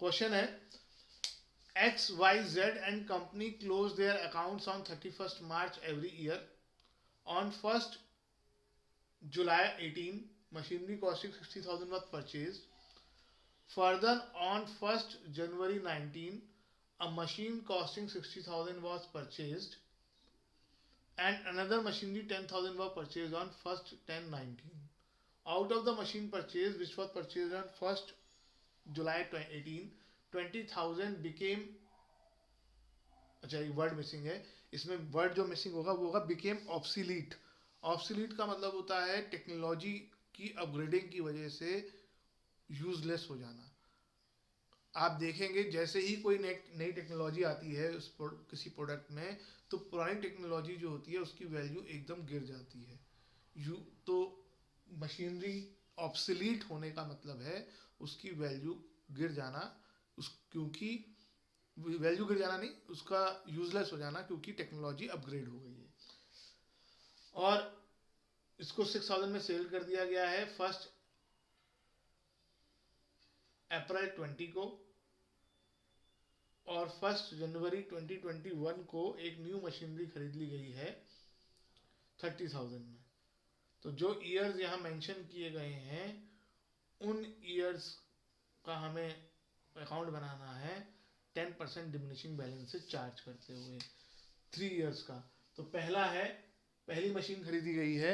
Question है XYZ and company close their accounts on 31st March every year. On 1st July 18, machinery costing 60,000 was purchased. Further, on 1st January 19, a machine costing 60,000 was purchased and another machinery 10,000 was purchased on 1st 10/19. Out of the machine purchase which was purchased on 1st July 18, 20,000 became, अच्छा एक word missing है इसमें, word जो missing होगा वो होगा became ऑब्सीलीट. ऑब्सीलीट का मतलब होता है टेक्नोलॉजी की अपग्रेडिंग की वजह से यूजलेस हो जाना. आप देखेंगे जैसे ही कोई नई टेक्नोलॉजी आती है किसी प्रोडक्ट में, तो पुरानी टेक्नोलॉजी जो होती है उसकी वैल्यू एकदम गिर जाती है. यू तो मशीनरी ऑब्सलीट होने का मतलब है उसकी वैल्यू गिर जाना. उस क्योंकि वैल्यू गिर जाना नहीं, उसका यूजलेस हो जाना, क्योंकि टेक्नोलॉजी अपग्रेड हो गई है. और इसको 6,000 में सेल कर दिया गया है 1 अप्रैल 20 को, और 1 जनवरी 2021 को एक न्यू मशीनरी खरीद ली गई है 30,000 में. तो जो ईयर्स यहाँ मेंशन किए गए हैं उन ईयर्स का हमें अकाउंट बनाना है 10% डिमिनिशिंग बैलेंस से चार्ज करते हुए 3 ईयर्स का. तो पहला है, पहली मशीन खरीदी गई है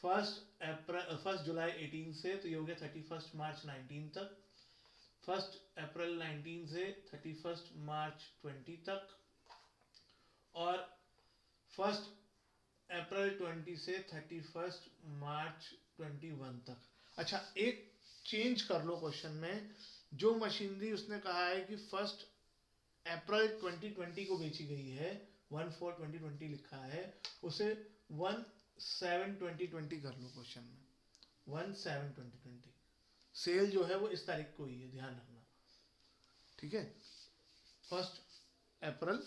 1 जुलाई 18 से, तो ये हो गया 31 मार्च 19 तक. 1 अप्रैल 19 से 31 मार्च 20 तक, और 1 अप्रैल 20 से 31 मार्च 21 तक. अच्छा एक चेंज कर लो क्वेश्चन में, जो मशीनरी उसने कहा है कि 1 अप्रैल 2020 को बेची गई है, 1/4/2020 लिखा है, उसे 1/7/2020 कर लो क्वेश्चन में. 1/7/2020 सेल जो है वो इस तारीख को ही है, ध्यान रखना. ठीक है, 1 अप्रैल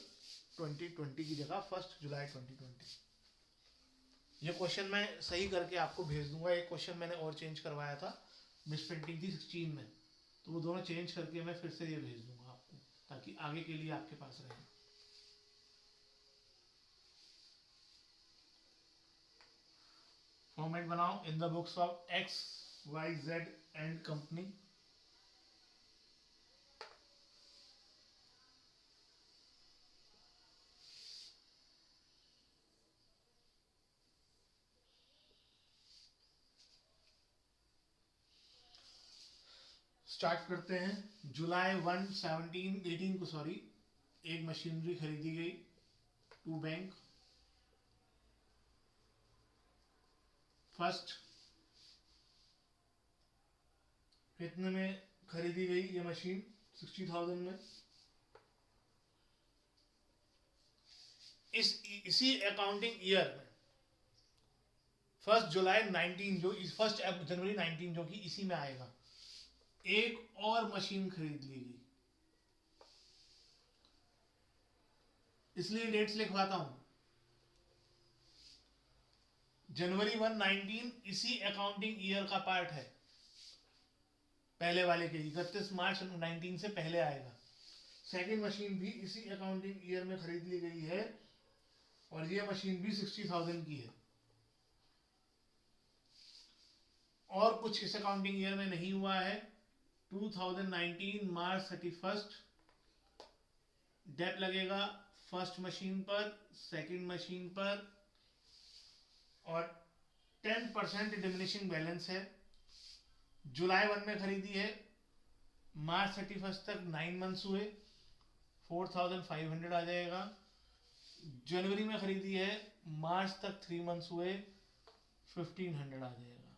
2020 की जगह 1 जुलाई 2020. ये क्वेश्चन मैं सही करके आपको भेज दूंगा. एक क्वेश्चन मैंने और चेंज करवाया था, मिस प्रिंटिंग थी 16 में, तो वो दोनों चेंज करके मैं फिर से ये भेज दूंगा आपको, ताकि आगे के लिए आपके पास रहे. फॉर्मेट बनाओ in the books of XYZ and company. Start करते हैं. जुलाई 18 को एक मशीनरी खरीदी गई टू बैंक. फर्स्ट कितने में खरीदी गई ये मशीन? 60,000 में. इसी अकाउंटिंग ईयर में 1 जुलाई 19 जो 1 जनवरी 19 जो कि इसी में आएगा, एक और मशीन खरीद ली गई. इसलिए डेट्स लिखवाता हूं. जनवरी 19 इसी अकाउंटिंग ईयर का पार्ट है, पहले वाले के 31 मार्च 19 से पहले आएगा. सेकंड मशीन भी इसी अकाउंटिंग ईयर में खरीद ली गई है, और ये मशीन भी 60,000 की है. और कुछ इस अकाउंटिंग ईयर में नहीं हुआ है. 2019 मार्च 31 डेट लगेगा फर्स्ट मशीन पर, सेकंड मशीन पर, और 10% डिमिनिशिंग बैलेंस है. जुलाई 1 में खरीदी है, मार्च 31 तक 9 मंथ्स हुए, 4,500 आ जाएगा. जनवरी में खरीदी है, मार्च तक 3 मंथ्स हुए, 1,500 आ जाएगा.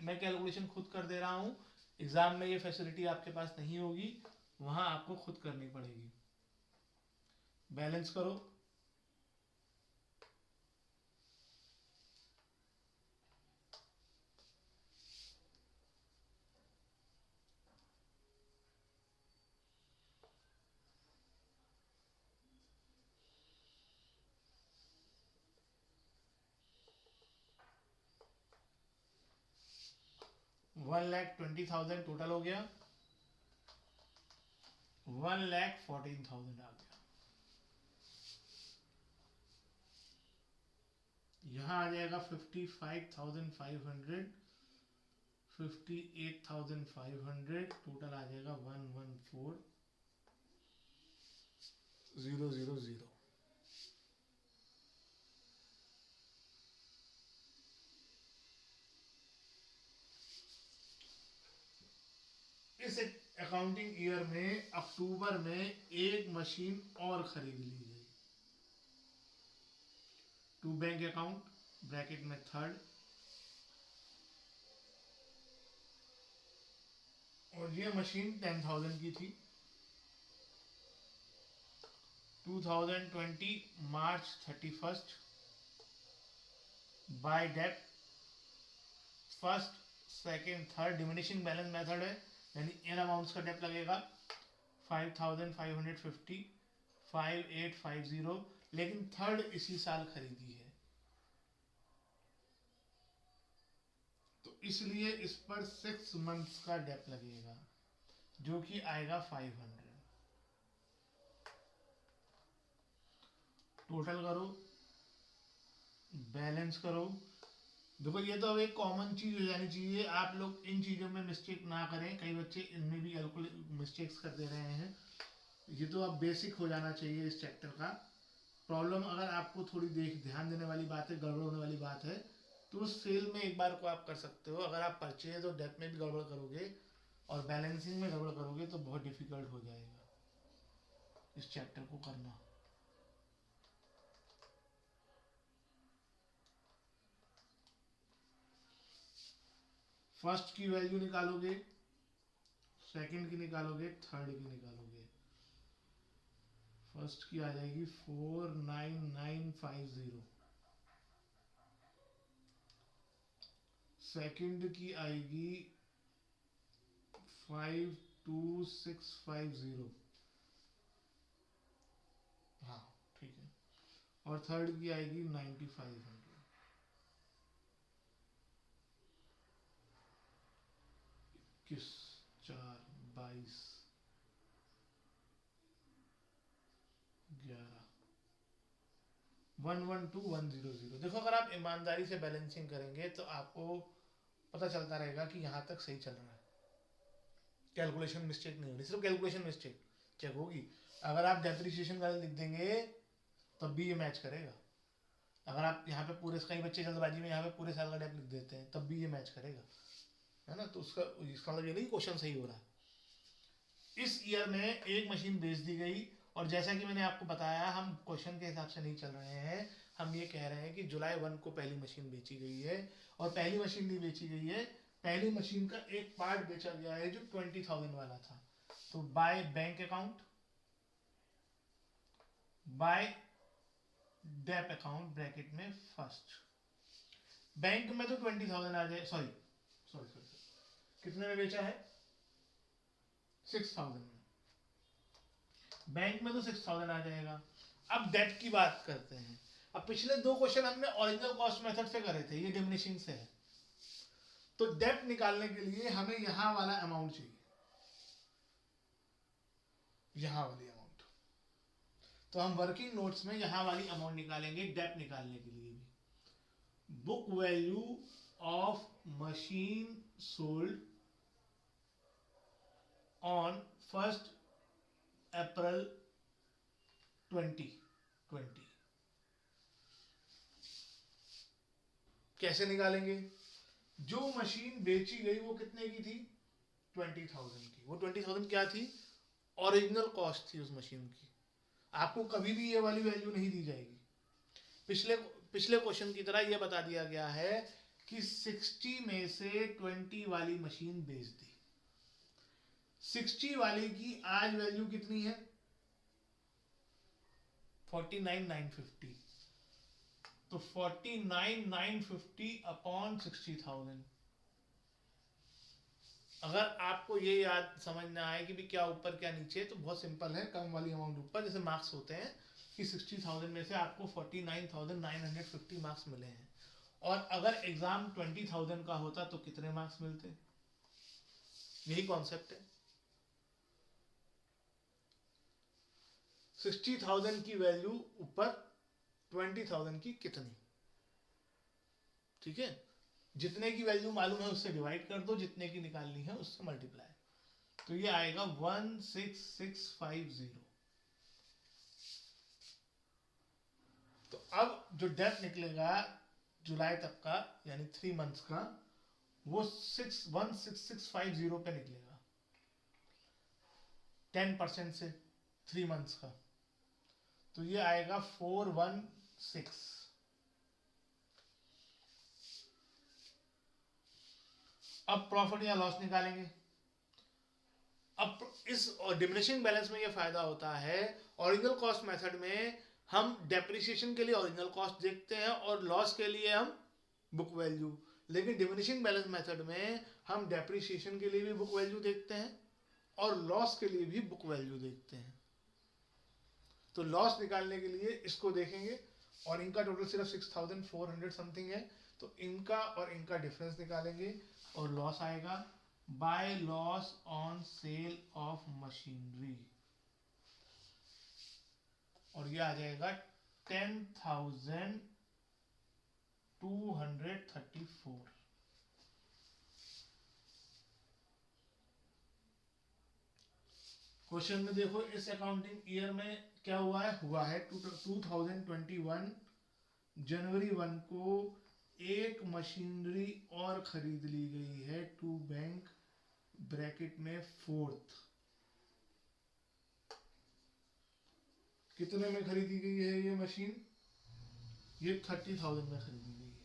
मैं कैलकुलेशन खुद कर दे रहा हूँ. एग्जाम में ये फैसिलिटी आपके पास नहीं होगी, वहां आपको खुद करनी पड़ेगी. बैलेंस करो. $1,20,000 टोटल हो गया. 1,14,000 आ गया। यहाँ आ जाएगा 55,500, 58,500, टोटल आ जाएगा 114,000। इस अकाउंटिंग ईयर में अक्टूबर में एक मशीन और खरीद ली गई। टू बैंक अकाउंट ब्रैकेट में थर्ड, और ये मशीन 10,000 की थी। 2020 मार्च 31 बाय डेप्ट first second third, diminishing balance method है, यानी इन अमाउंट्स का डेप्ट लगेगा 5,550, 5,850, लेकिन थर्ड इसी साल खरीदी है तो इसलिए इस पर 6 मंथ्स का डेप्ट लगेगा जो कि आएगा 500। टोटल करो, बैलेंस करो। देखो ये तो अब एक कॉमन चीज हो जानी चाहिए, आप लोग इन चीजों में मिस्टेक ना करें, कई बच्चे इनमें भी मिस्टेक्स कर दे रहे हैं। ये तो अब बेसिक हो जाना चाहिए इस चैप्टर का। प्रॉब्लम अगर आपको थोड़ी ध्यान देने वाली बात है, गड़बड़ होने वाली बात है, तो सेल में एक बार को आप कर सकते हो। अगर आप परचेज और डेट में भी गड़बड़ करोगे और बैलेंसिंग में गड़बड़ करोगे तो बहुत डिफिकल्ट हो जाएगा इस चैप्टर को करना। फर्स्ट की वैल्यू निकालोगे, सेकंड की निकालोगे, थर्ड की निकालोगे। फर्स्ट की आ जाएगी 49950, सेकंड की आएगी 52650, हाँ ठीक है, और थर्ड की आएगी 9500। 21 4 22 11 112,100। देखो अगर आप ईमानदारी से बैलेंसिंग करेंगे तो आपको पता चलता रहेगा कि यहाँ तक सही चल रहा है, कैलकुलेशन मिस्टेक नहीं होगी। सिर्फ कैलकुलेशन मिस्टेक चेक होगी। अगर आप डेप्रिसिएशन वाले लिख देंगे तब भी ये मैच करेगा। अगर आप यहाँ पे पूरे, कई बच्चे जल्दबाजी में यहाँ पे पूरे साल का डेप लिख देते हैं तब भी ये मैच करेगा, है ना। तो उसका इसका मतलब ये नहीं क्वेश्चन सही हो रहा है। इस ईयर में एक मशीन बेच दी गई, और जैसा कि मैंने आपको बताया हम क्वेश्चन के हिसाब से नहीं चल रहे हैं, हम ये कह रहे हैं कि जुलाई 1 को पहली मशीन बेची गई है, और पहली मशीन नहीं बेची गई है, पहली मशीन का एक पार्ट बेचा गया है जो 20,000 वाला था। तो by bank account, by dep account bracket में फर्स्ट। बैंक में तो 20,000 आ जाए, सॉरी सॉरी सॉरी, कितने में बेचा है? 6,000 में। बैंक में तो 6,000 आ जाएगा। अब डेट की बात करते हैं। अब पिछले दो क्वेश्चन हमने ओरिजिनल कॉस्ट मेथड से करे थे, ये डिमिनिशिंग से है। तो डेट निकालने के लिए हमें यहां वाला अमाउंट चाहिए, यहां वाली अमाउंट। तो हम वर्किंग नोट्स में यहां वाली अमाउंट निकालेंगे डेट निकालने के लिए भी। Book value of machine sold on 1 अप्रैल 2020। कैसे निकालेंगे? जो मशीन बेची गई वो कितने की थी? 20,000 की। वो 20,000 क्या थी? ओरिजिनल कॉस्ट थी उस मशीन की। आपको कभी भी ये वाली वैल्यू नहीं दी जाएगी। पिछले पिछले क्वेश्चन की तरह ये बता दिया गया है कि 60 में से 20 वाली मशीन बेच दी। 60 वाली की आज वैल्यू कितनी है? 49,950। तो 49,950 अपॉन 60,000। अगर आपको ये याद समझना है कि भी क्या ऊपर क्या नीचे, तो बहुत सिंपल है, कम वाली अमाउंट ऊपर, जैसे मार्क्स होते हैं कि 60,000 में से आपको 49,950 मार्क्स मिले हैं, और अगर एग्जाम 20,000 का होता तो कितने मार्क्स मिलते? यही कॉन्सेप्ट है। 60,000 की वैल्यू ऊपर 20,000 की कितनी, ठीक है। जितने की वैल्यू मालूम है उससे डिवाइड कर दो, जितने की निकालनी है उससे मल्टीप्लाई। तो ये आएगा 16650। तो अब जो डेप्थ निकलेगा जुलाई तक का यानी 3 मंथ्स का, वो 16650 पे निकलेगा 10% से 3 मंथ्स का। तो ये आएगा 416। अब प्रॉफिट या लॉस निकालेंगे। अब इस डिमिनिशिंग बैलेंस में ये फायदा होता है, ओरिजिनल कॉस्ट मेथड में हम डेप्रिसिएशन के लिए ओरिजिनल कॉस्ट देखते हैं और लॉस के लिए हम बुक वैल्यू। लेकिन डिमिनिशिंग बैलेंस मेथड में हम डेप्रिसिएशन के लिए भी बुक वैल्यू देखते हैं और लॉस के लिए भी बुक वैल्यू देखते हैं। तो लॉस निकालने के लिए इसको देखेंगे और इनका टोटल सिर्फ 6400 समथिंग है, तो इनका और इनका डिफरेंस निकालेंगे और लॉस आएगा by loss on sale of machinery, और ये आ जाएगा 10,234। क्वेश्चन में देखो इस अकाउंटिंग ईयर में क्या हुआ है 2021 जनवरी 1 को एक मशीनरी और खरीद ली गई है टू बैंक ब्रैकेट में 4th। कितने में खरीदी गई है ये मशीन? ये 30,000 में खरीदी गई है।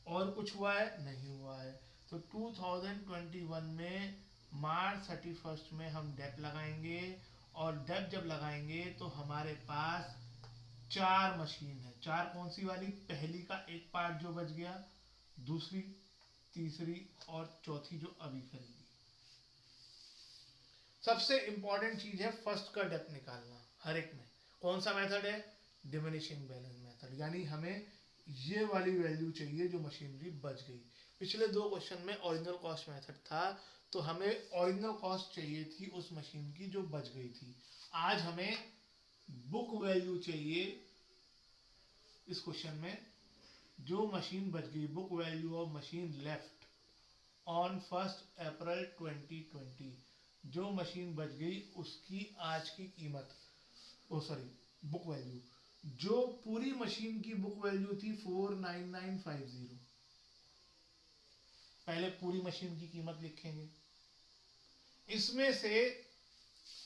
और कुछ हुआ है? नहीं हुआ है। तो 2021 में मार्च 31 में हम डेप लगाएंगे, और डेप जब लगाएंगे तो हमारे पास 4 मशीन है। 4 कौन सी वाली? पहली का एक पार्ट जो बच गया, दूसरी, तीसरी और चौथी जो अभी खरीदी। सबसे इंपॉर्टेंट चीज है फर्स्ट का डेप निकालना हर एक में। कौन सा मेथड है? डिमिनिशिंग बैलेंस मेथड, यानी हमें ये वाली वैल्यू चाहिए जो मशीनरी बच गई। पिछले 2 क्वेश्चन में ओरिजिनल कॉस्ट मेथड था, तो हमें ओरिजिनल कॉस्ट चाहिए थी उस मशीन की जो बच गई थी। आज हमें बुक वैल्यू चाहिए इस क्वेश्चन में, जो मशीन बच गई, book value of machine left on 1 अप्रैल 2020। जो मशीन बच गई उसकी आज की कीमत, बुक वैल्यू, जो पूरी मशीन की बुक वैल्यू थी 49950। पहले पूरी मशीन की कीमत लिखेंगे, इसमें से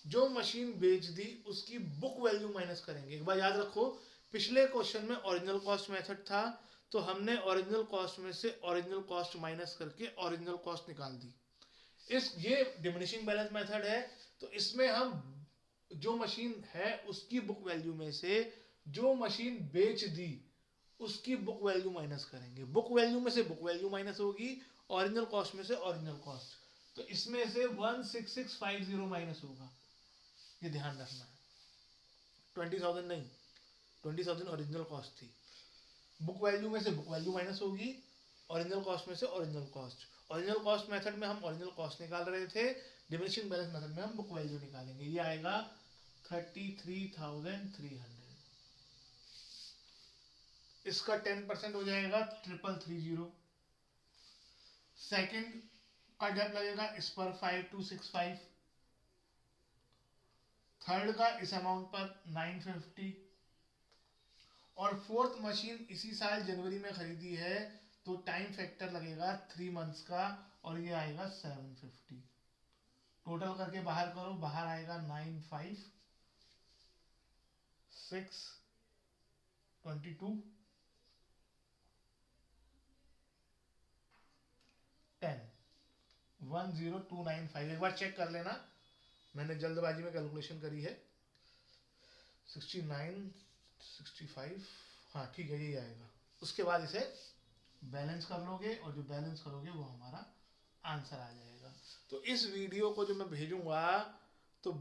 जो मशीन बेच दी उसकी बुक वैल्यू माइनस करेंगे। एक बार याद रखो, पिछले क्वेश्चन में ओरिजिनल कॉस्ट मेथड था, तो हमने ओरिजिनल कॉस्ट में से ओरिजिनल कॉस्ट माइनस करके ओरिजिनल कॉस्ट निकाल दी। ये डिमिनिशिंग बैलेंस मेथड है, तो इसमें हम जो मशीन है उसकी बुक वैल्यू में से जो मशीन बेच दी उसकी बुक वैल्यू माइनस करेंगे। बुक वैल्यू में से बुक वैल्यू माइनस होगी, ओरिजिनल कॉस्ट में से ओरिजिनल कॉस्ट। तो इसमें से 16650 माइनस होगा, ये ध्यान रखना है। 20,000 नहीं, 20,000 ओरिजिनल कॉस्ट थी। बुक वैल्यू में से बुक वैल्यू माइनस होगी, ओरिजिनल कॉस्ट में से original cost. Original cost method में हम ओरिजिनल कॉस्ट निकाल रहे थे, डिमिनिशिंग बैलेंस मेथड में हम बुक वैल्यू निकालेंगे। ये आएगा 33,300। इसका 10% हो जाएगा 3330। सेकंड का डेप लगेगा इस पर 5265, थर्ड का इस अमाउंट पर 950, और फोर्थ मशीन इसी साल जनवरी में खरीदी है, तो टाइम फैक्टर लगेगा 3 मंथ्स का, और ये आएगा 750। टोटल करके बाहर करो, बाहर आएगा 95622 10 10295। एक बार चेक कर लेना, मैंने जल्दबाजी में कैलकुलेशन करी है। 69 65, हाँ ठीक है, यही आएगा। उसके बाद इसे बैलेंस कर लोगे, और जो बैलेंस करोगे वो हमारा आंसर आ जाएगा। तो इस वीडियो को जो मैं भेजूंगा तो